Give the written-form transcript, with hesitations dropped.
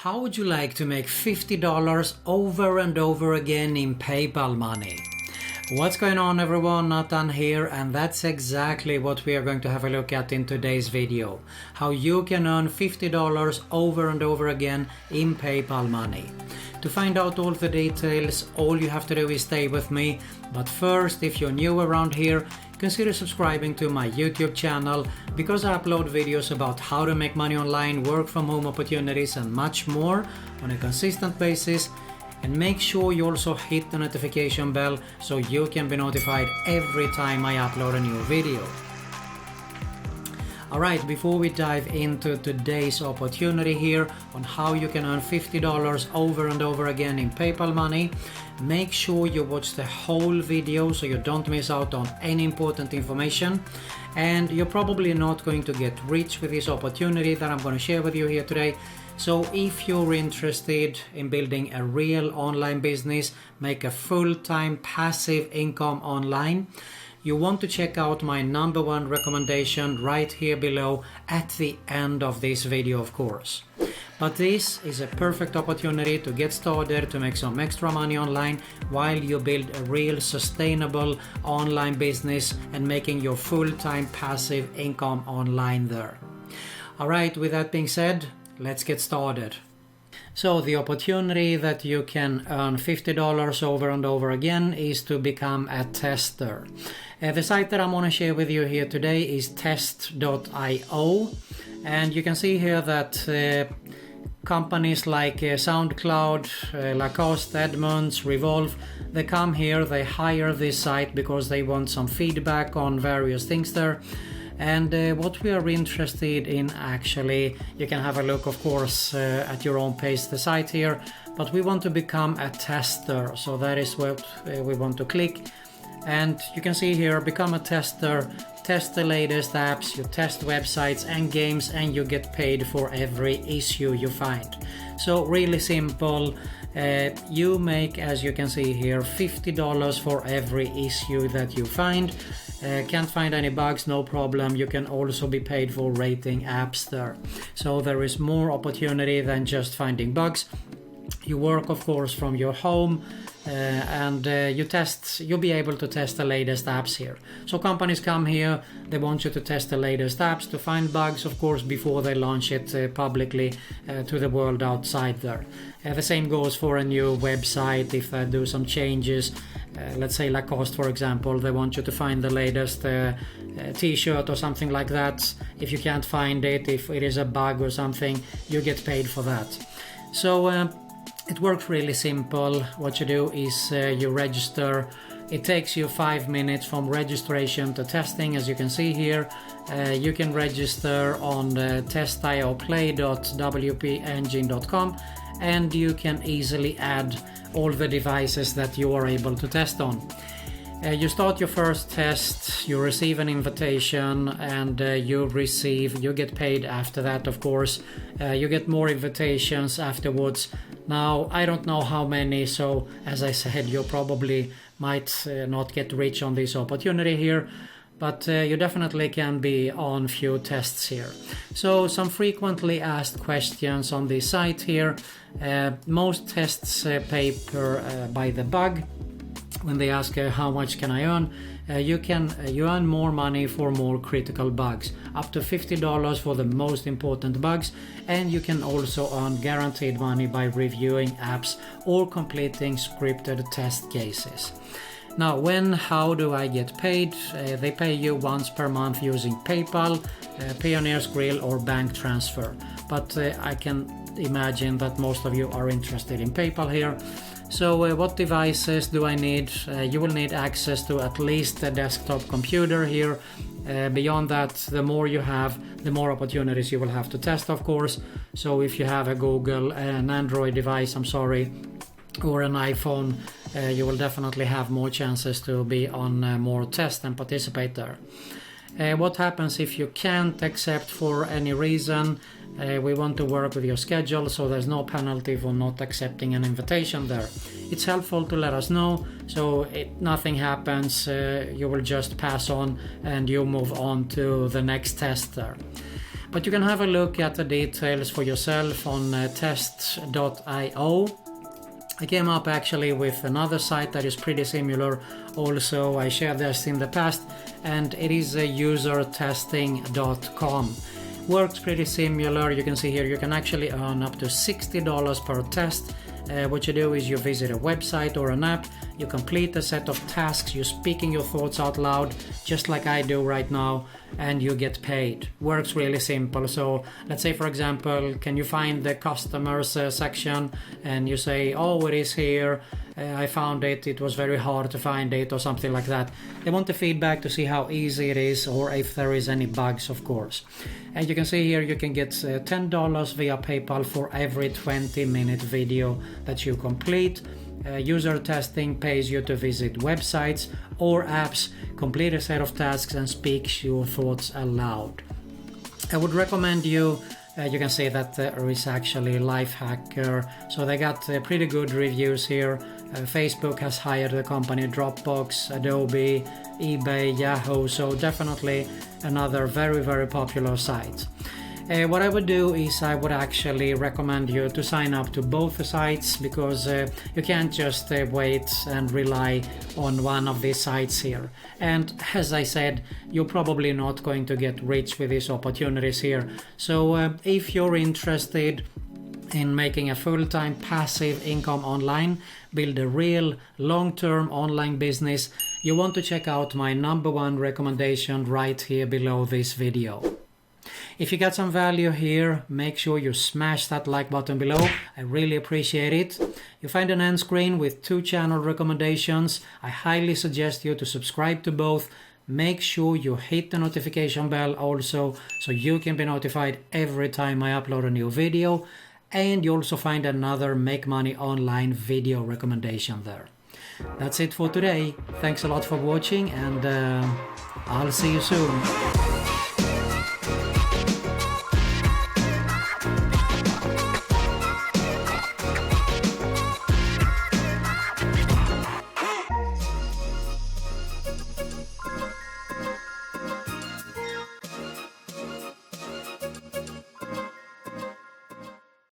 How would you like to make $50 over and over again in PayPal money? What's going on everyone, Nathan here, and that's exactly what we are going to have a look at in today's video. How you can earn $50 over and over again in PayPal money. To find out all the details, all you have to do is stay with me. But first, if you're new around here, consider subscribing to my YouTube channel because I upload videos about how to make money online, work from home opportunities and much more on a consistent basis. And make sure you also hit the notification bell so you can be notified every time I upload a new video. Alright, before we dive into today's opportunity here on how you can earn $50 over and over again in PayPal money, make sure you watch the whole video so you don't miss out on any important information. And you're probably not going to get rich with this opportunity that I'm going to share with you here today. So if you're interested in building a real online business, make a full-time passive income online, you want to check out my #1 recommendation right here below at the end of this video, of course. But this is a perfect opportunity to get started to make some extra money online while you build a real sustainable online business and making your full-time passive income online there. Alright, with that being said, let's get started. So the opportunity that you can earn $50 over and over again is to become a tester. The site that I'm going to share with you here today is test.io, and you can see here that companies like SoundCloud, Lacoste, Edmunds, Revolve, they come here, they hire this site because they want some feedback on various things there. And what we are interested in, actually, you can have a look, of course, at your own pace, the site here, but we want to become a tester, so that is what we want to click. And you can see here, become a tester, test the latest apps, you test websites and games, and you get paid for every issue you find. So really simple. You make, as you can see here, $50 for every issue that you find. Can't find any bugs, no problem. You can also be paid for rating apps there. So there is more opportunity than just finding bugs. You work, of course, from your home, and you'll be able to test the latest apps here. So companies come here, they want you to test the latest apps to find bugs, of course, before they launch it publicly to the world outside there. The same goes for a new website. If they do some changes, let's say Lacoste, for example, they want you to find the latest t-shirt or something like that. If you can't find it, if it is a bug or something, you get paid for that. So it works really simple. What you do is you register. It takes you 5 minutes from registration to testing, as you can see here. You can register on testioplay.wpengine.com, and you can easily add all the devices that you are able to test on. You start your first test, you receive an invitation, and you get paid after that, of course. You get more invitations afterwards. Now, I don't know how many, so as I said, you probably might not get rich on this opportunity here, but you definitely can be on few tests here. So some frequently asked questions on this site here. Most tests pay by the bug. When they ask how much can I earn, you earn more money for more critical bugs, up to $50 for the most important bugs, and you can also earn guaranteed money by reviewing apps or completing scripted test cases. Now, how do I get paid? They pay you once per month using PayPal, Payoneer's Grill, or bank transfer. But I can imagine that most of you are interested in PayPal here. So what devices do I need? You will need access to at least a desktop computer here. Beyond that, the more you have, the more opportunities you will have to test, of course. So if you have an Android device, or an iPhone, you will definitely have more chances to be on more tests and participate there. What happens if you can't accept for any reason? We want to work with your schedule, so there's no penalty for not accepting an invitation there. It's helpful to let us know, so nothing happens, you will just pass on and you move on to the next test there. But you can have a look at the details for yourself on test.io. I came up actually with another site that is pretty similar also. I shared this in the past, and it is usertesting.com. Works pretty similar. You can see here you can actually earn up to $60 per test. What you do is you visit a website or an app, you complete a set of tasks, you're speaking your thoughts out loud, just like I do right now, and you get paid. Works really simple. So let's say, for example, can you find the customers section, and you say, oh, it is here, I found it, it was very hard to find it, or something like that. They want the feedback to see how easy it is, or if there is any bugs, of course. And you can see here you can get $10 via PayPal for every 20-minute video that you complete. User testing pays you to visit websites or apps, complete a set of tasks, and speak your thoughts aloud. I would recommend you can see that there is actually Lifehacker, so they got pretty good reviews here. Facebook has hired the company, Dropbox, Adobe, eBay, Yahoo, so definitely another very, very popular site. What I would do is I would actually recommend you to sign up to both the sites, because you can't just wait and rely on one of these sites here. And as I said, you're probably not going to get rich with these opportunities here. So if you're interested in making a full-time passive income online, build a real long-term online business, you want to check out my #1 recommendation right here below this video. If you got some value here, make sure you smash that like button below. I really appreciate it. You find an end screen with 2 channel recommendations. I highly suggest you to subscribe to both. Make sure you hit the notification bell also, so you can be notified every time I upload a new video. And you also find another Make Money Online video recommendation there. That's it for today. Thanks a lot for watching, and I'll see you soon.